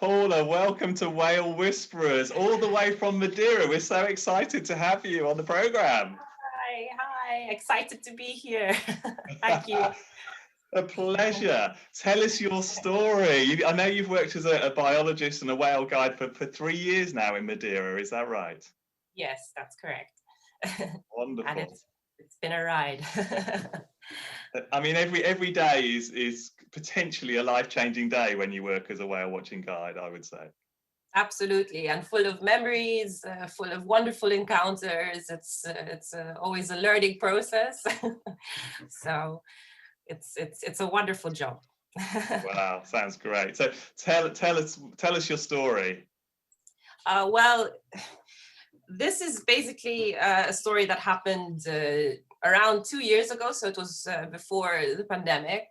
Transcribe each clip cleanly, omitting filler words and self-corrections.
Paula, welcome to Whale Whisperers, all the way from Madeira. We're so excited to have you on the program. Hi, excited to be here. Thank you. A pleasure. Tell us your story. I know you've worked as a biologist and a whale guide for 3 years now in Madeira. Is that right? Yes, that's correct. And Wonderful. it's been a ride. I mean, every day is potentially a life-changing day when you work as a whale watching guide, I would say. Absolutely, and full of memories, full of wonderful encounters. It's always a learning process. So it's a wonderful job. Wow, sounds great. So tell us your story. Well, this is basically a story that happened around 2 years ago. So it was before the pandemic.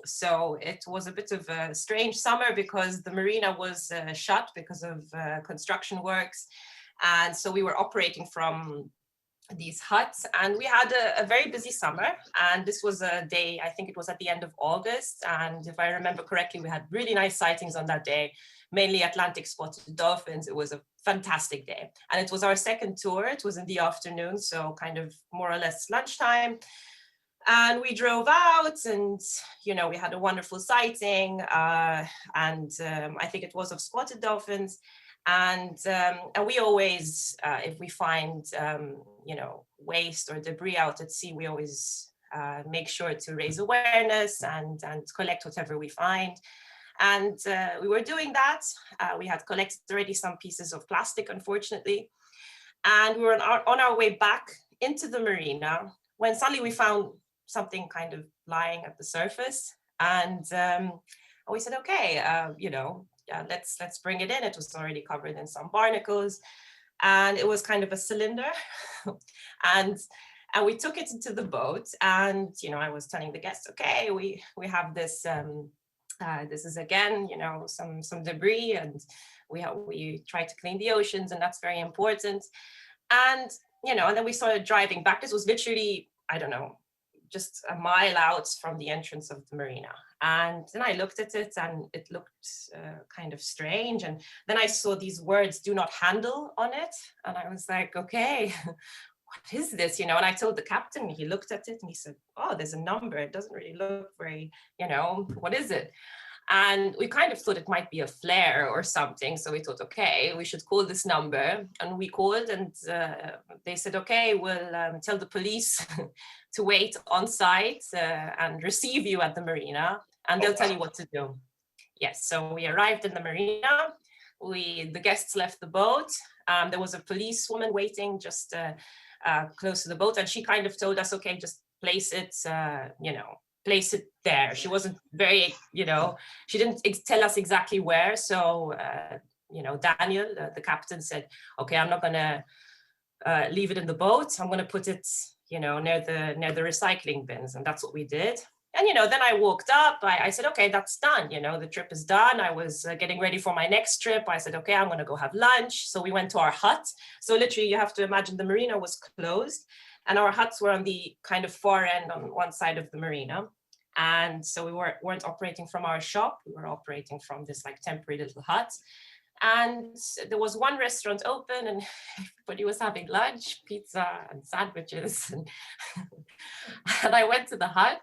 So it was a bit of a strange summer because the marina was shut because of construction works. And so we were operating from these huts, and we had a very busy summer. And this was a day, I think it was at the end of August, and if I remember correctly, we had really nice sightings on that day, mainly Atlantic spotted dolphins. It was a fantastic day, and it was our second tour. It was in the afternoon, so kind of more or less lunchtime, and we drove out, and we had a wonderful sighting, and I think it was of spotted dolphins. And we always, if we find waste or debris out at sea, we always make sure to raise awareness and collect whatever we find. And we were doing that. We had collected already some pieces of plastic, unfortunately, and we were on our way back into the marina when suddenly we found something kind of lying at the surface. And we said, okay, let's bring it in. It was already covered in some barnacles, and it was kind of a cylinder. and we took it into the boat, and I was telling the guests, okay, we have this. This is again, some debris, and we try to clean the oceans, and that's very important. And and then we started driving back. This was literally, I don't know, just a mile out from the entrance of the marina. And then I looked at it, and it looked kind of strange. And then I saw these words, "do not handle," on it. And I was like, okay, what is this? And I told the captain. He looked at it and he said, oh, there's a number. It doesn't really look very, what is it? And we kind of thought it might be a flare or something. So we thought, okay, we should call this number. And we called, and they said, okay, we'll tell the police to wait on site and receive you at the marina, and they'll tell you what to do. Yes, so we arrived in the marina. The guests left the boat. There was a policewoman waiting just close to the boat, and she kind of told us, okay, just place it, place it there. She wasn't very, she didn't tell us exactly where. So, Daniel, the captain, said, okay, I'm not going to leave it in the boat. I'm going to put it, near the recycling bins. And that's what we did. And, then I walked up. I said, okay, that's done. The trip is done. I was getting ready for my next trip. I said, okay, I'm going to go have lunch. So we went to our hut. So literally, you have to imagine the marina was closed, and our huts were on the kind of far end on one side of the marina. And so we weren't operating from our shop. We were operating from this like temporary little hut. And there was one restaurant open, and everybody was having lunch, pizza and sandwiches. And I went to the hut,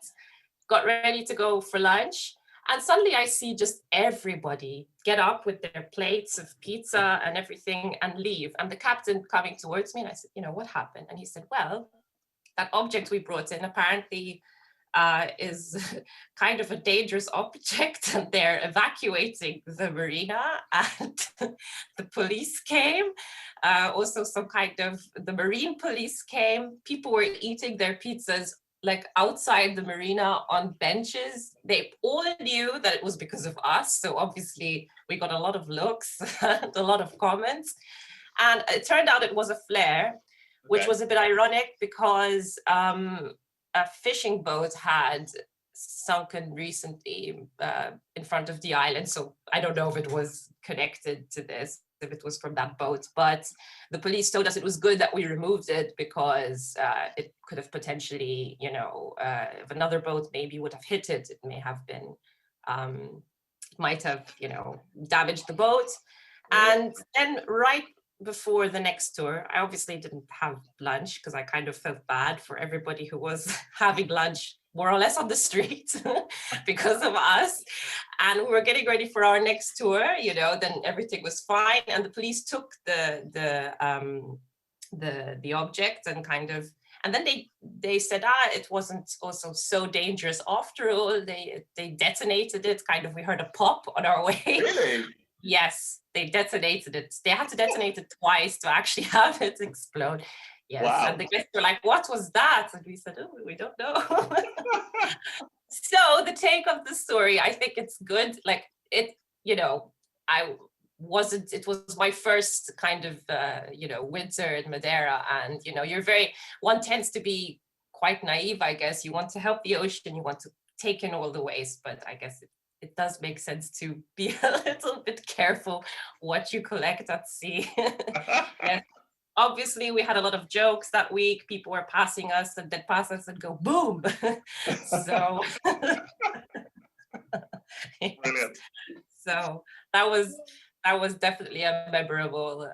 got ready to go for lunch. And suddenly I see just everybody get up with their plates of pizza and everything and leave. And the captain coming towards me, and I said, what happened? And he said, well, that object we brought in apparently is kind of a dangerous object, and they're evacuating the marina. And the police came, also the marine police came. People were eating their pizzas like outside the marina on benches. They all knew that it was because of us. So obviously we got a lot of looks and a lot of comments. And it turned out it was a flare, which was a bit ironic because a fishing boat had sunken recently in front of the island. So I don't know if it was connected to this, if it was from that boat, but the police told us it was good that we removed it because it could have potentially, if another boat maybe would have hit it, it may have been might have, damaged the boat. And then right before the next tour, I obviously didn't have lunch because I kind of felt bad for everybody who was having lunch more or less on the street because of us. And we were getting ready for our next tour, then everything was fine. And the police took the object and and then they said, it wasn't also so dangerous after all. They detonated it, we heard a pop on our way. Really? Yes, they detonated it. They had to detonate it twice to actually have it explode. Yes, Wow. and the guests were like, what was that? And we said, oh, we don't know. So the take of the story, I think it's good. It was my first winter in Madeira. And, one tends to be quite naive, I guess. You want to help the ocean, you want to take in all the waste, but I guess it does make sense to be a little bit careful what you collect at sea. Yes. Obviously, we had a lot of jokes that week. People were passing us and they'd pass us and go, boom. So, yes. Brilliant. So that was definitely a memorable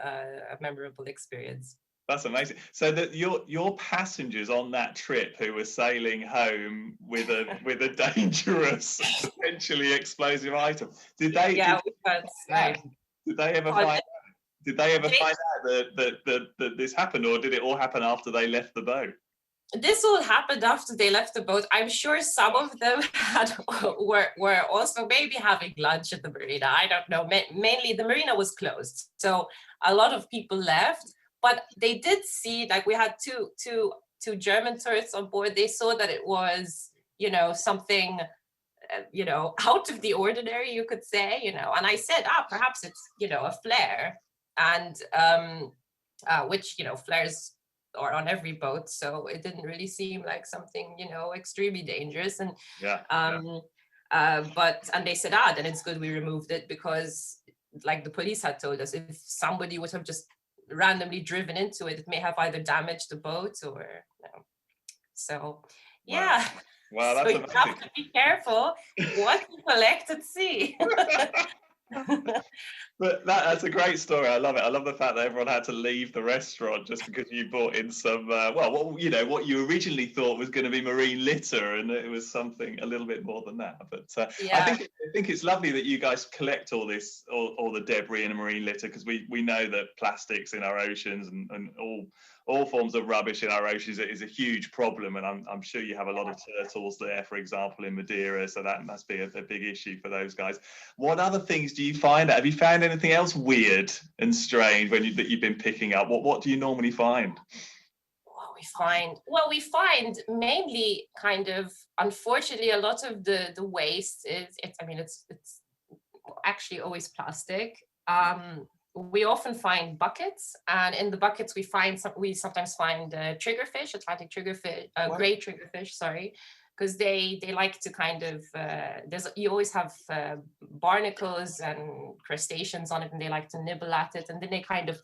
experience. That's amazing. So that your passengers on that trip who were sailing home with a dangerous, potentially explosive item, did they? Yeah, did they ever find? Did they ever find out that this happened, or did it all happen after they left the boat? This all happened after they left the boat. I'm sure some of them were also maybe having lunch at the marina. I don't know. Mainly the marina was closed, so a lot of people left. But they did see, we had two German tourists on board. They saw that it was, something, out of the ordinary, you could say, And I said, perhaps it's, a flare, and which, flares are on every boat, so it didn't really seem like something, extremely dangerous. And and they said, then it's good we removed it, because like the police had told us, if somebody would have just randomly driven into it, it may have either damaged the boat or so. Yeah. Wow, that's so amazing. You have to be careful what you collect at sea. But that's a great story. I love it. I love the fact that everyone had to leave the restaurant just because you brought in some, what you originally thought was going to be marine litter, and it was something a little bit more than that. But I think it's lovely that you guys collect all the debris and marine litter, because we know that plastics in our oceans and all forms of rubbish in our oceans is a huge problem, and I'm sure you have a lot of turtles there, for example, in Madeira, so that must be a big issue for those guys. What other things do you find? Have you found anything else weird and strange that you've been picking up? What do you normally find? We find mainly unfortunately, a lot of the waste it's actually always plastic. We often find buckets, and in the buckets we sometimes find triggerfish, Atlantic triggerfish, gray triggerfish, sorry, because they like to you always have barnacles and crustaceans on it, and they like to nibble at it, and then they kind of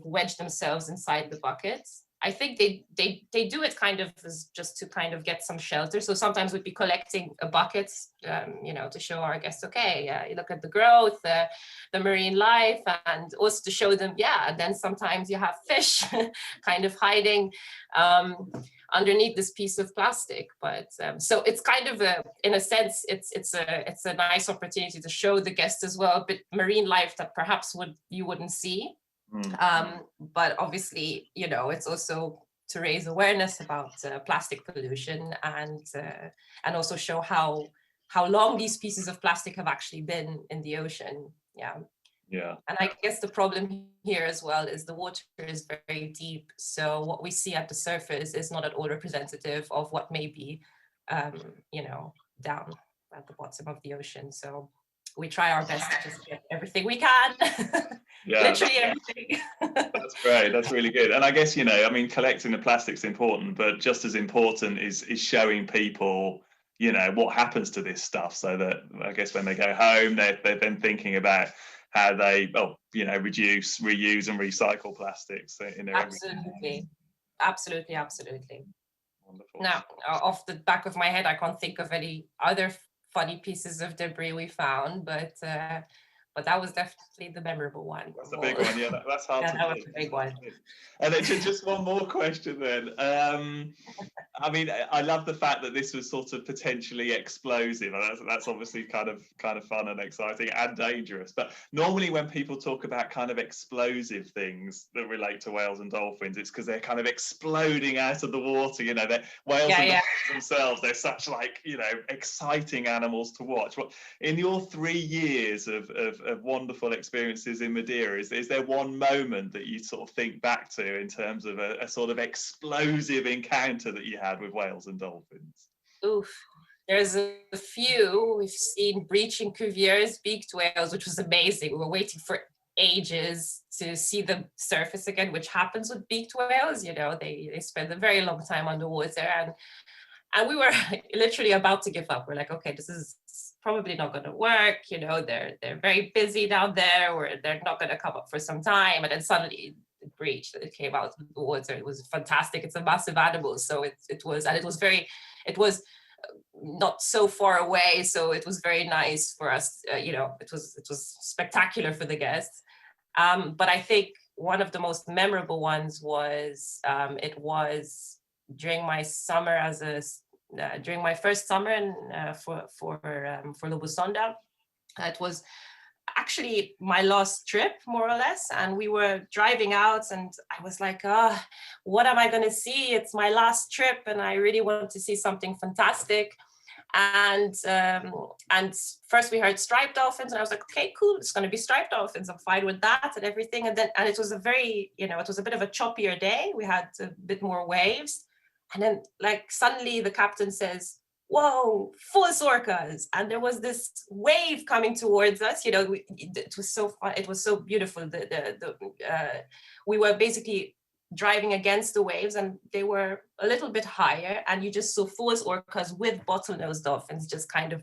wedge themselves inside the buckets. I think they do it as just to get some shelter. So sometimes we'd be collecting buckets, to show our guests, you look at the growth, the marine life, and also to show them, and then sometimes you have fish hiding underneath this piece of plastic. But so it's in a sense, it's a nice opportunity to show the guests as well a bit marine life that perhaps you wouldn't see. But obviously, it's also to raise awareness about plastic pollution, and also show how long these pieces of plastic have actually been in the ocean. Yeah. And I guess the problem here as well is the water is very deep, so what we see at the surface is not at all representative of what may be down at the bottom of the ocean. So we try our best to just get everything we can. Literally everything. That's great. That's really good. And I guess, collecting the plastic's important, but just as important is showing people, what happens to this stuff, so that I guess when they go home, they're then thinking about how they, reduce, reuse, and recycle plastics in their Absolutely. Absolutely. Wonderful. Now, off the back of my head, I can't think of any other funny pieces of debris we found, but that was definitely the memorable one. That's a big one. Yeah, that's hard Yeah, to that was beat. a That's big hard one. to beat. And then just one more question then. I mean, I love the fact that this was sort of potentially explosive, and that's obviously kind of fun and exciting and dangerous. But normally, when people talk about kind of explosive things that relate to whales and dolphins, it's because they're kind of exploding out of the water. You know, they're whales Yeah, and yeah. dolphins themselves. They're such like exciting animals to watch. Well, in your 3 years of wonderful experiences in Madeira, is there one moment that you sort of think back to in terms of a sort of explosive encounter that you had with whales and dolphins? Oof. There's a few. We've seen breaching Cuvier's beaked whales, which was amazing. We were waiting for ages to see them surface again, which happens with beaked whales. They spend a very long time underwater, and we were literally about to give up. We're like, okay, this is probably not going to work. They're very busy down there, or they're not going to come up for some time. And then suddenly it breached. It came out of the water. It was fantastic. It's a massive animal, so it was not so far away, so it was very nice for us. It was spectacular for the guests. But I think one of the most memorable ones was it was during my summer during my first summer for Lobosonda. It was actually my last trip, more or less, and we were driving out, and I was like, what am I going to see? It's my last trip, and I really want to see something fantastic. And first we heard striped dolphins, and I was like, okay, cool, it's going to be striped dolphins, I'm fine with that and everything. And it was it was a bit of a choppier day. We had a bit more waves, and then like suddenly the captain says, whoa, full orcas. And there was this wave coming towards us. It was so fun. It was so beautiful. We were basically driving against the waves, and they were a little bit higher, and you just saw full orcas with bottlenose dolphins just kind of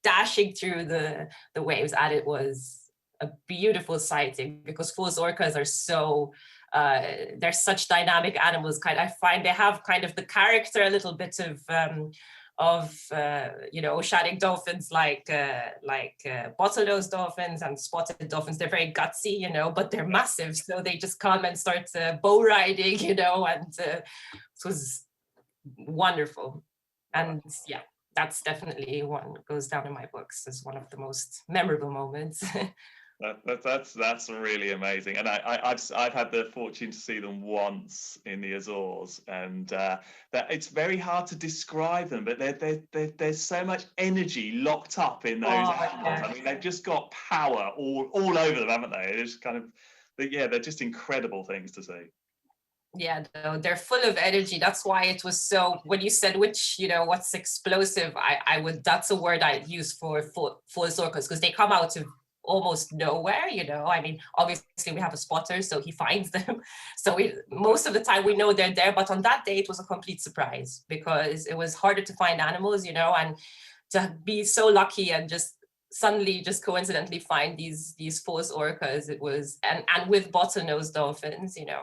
dashing through the waves. And it was a beautiful sighting, because full orcas are so they're such dynamic animals. I find they have kind of the character a little bit of oceanic dolphins, like bottlenose dolphins and spotted dolphins. They're very gutsy, but they're massive, so they just come and start bow riding, and it was wonderful. And yeah, that's definitely one goes down in my books as one of the most memorable moments. That's really amazing, and I've had the fortune to see them once in the Azores, and that it's very hard to describe them, but there's so much energy locked up in those animals. Yeah. I mean, they've just got power all over them, haven't they? It's kind of, they're just incredible things to see. Yeah, no, they're full of energy. That's why it was so, when you said what's explosive, that's a word I'd use for full orcas, because they come out of almost nowhere. I mean, obviously we have a spotter, so he finds them. So most of the time we know they're there, but on that day it was a complete surprise, because it was harder to find animals, and to be so lucky and just suddenly just coincidentally find these full orcas. It was, and with bottlenose dolphins, and it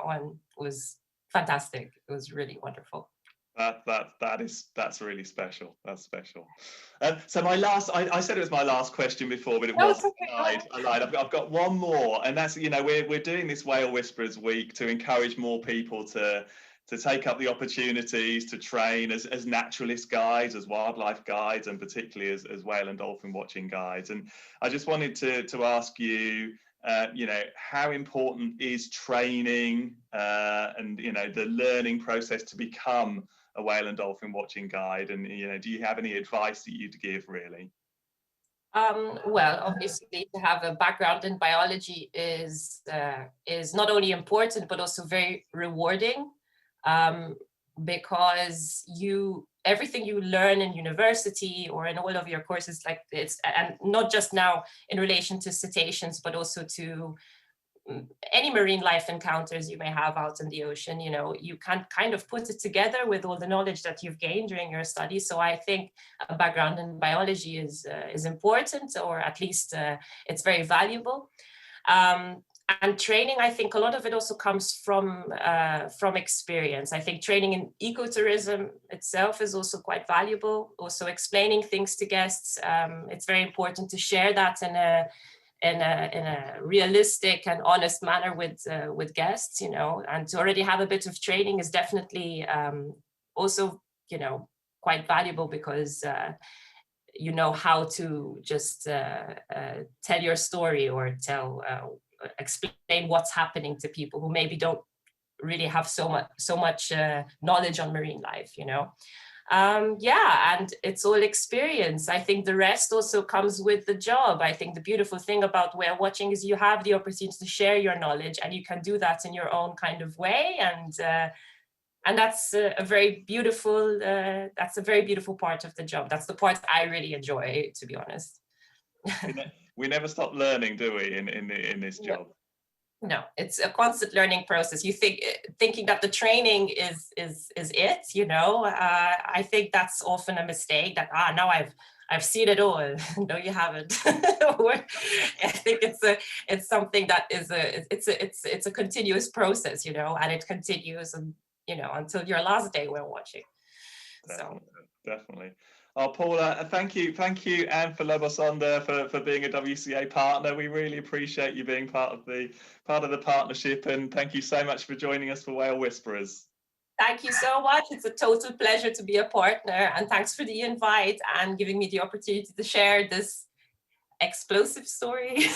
was fantastic. It was really wonderful. That's really special. That's special. So my last, I said it was my last question before, but it No, wasn't. it's okay. I lied. I've got one more, and that's, we're doing this Whale Whisperers Week to encourage more people to take up the opportunities to train as naturalist guides, as wildlife guides, and particularly as whale and dolphin watching guides. And I just wanted to ask you, how important is training and the learning process to become a whale and dolphin watching guide? And do you have any advice that you'd give, really? Well, obviously, to have a background in biology is not only important but also very rewarding, because everything you learn in university or in all of your courses, like it's, and not just now in relation to cetaceans, but also to any marine life encounters you may have out in the ocean. You can kind of put it together with all the knowledge that you've gained during your studies. So I think a background in biology is important, or at least it's very valuable. And training, I think a lot of it also comes from experience. I think training in ecotourism itself is also quite valuable. Also explaining things to guests. It's very important to share that in a realistic and honest manner with guests, you know, and to already have a bit of training is definitely also, you know, quite valuable, because you know how to just tell your story, or explain what's happening to people who maybe don't really have so much knowledge on marine life, you know. Yeah, and it's all experience. I think the rest also comes with the job. I think the beautiful thing about whale watching is you have the opportunity to share your knowledge, and you can do that in your own kind of way, and that's a very beautiful part of the job. That's the part I really enjoy, to be honest. We never stop learning, do we, in this job? No, it's a constant learning process. You thinking that the training is it, you know. I think that's often a mistake, that now I've seen it all. No, you haven't. I think it's something that is it's a continuous process, you know, and it continues, and you know, until your last day when watching. Definitely. Oh, Paula, thank you, Anne, for Lebosonda, for being a WCA partner. We really appreciate you being part of the partnership, and thank you so much for joining us for Whale Whisperers. Thank you so much. It's a total pleasure to be a partner, and thanks for the invite and giving me the opportunity to share this explosive story.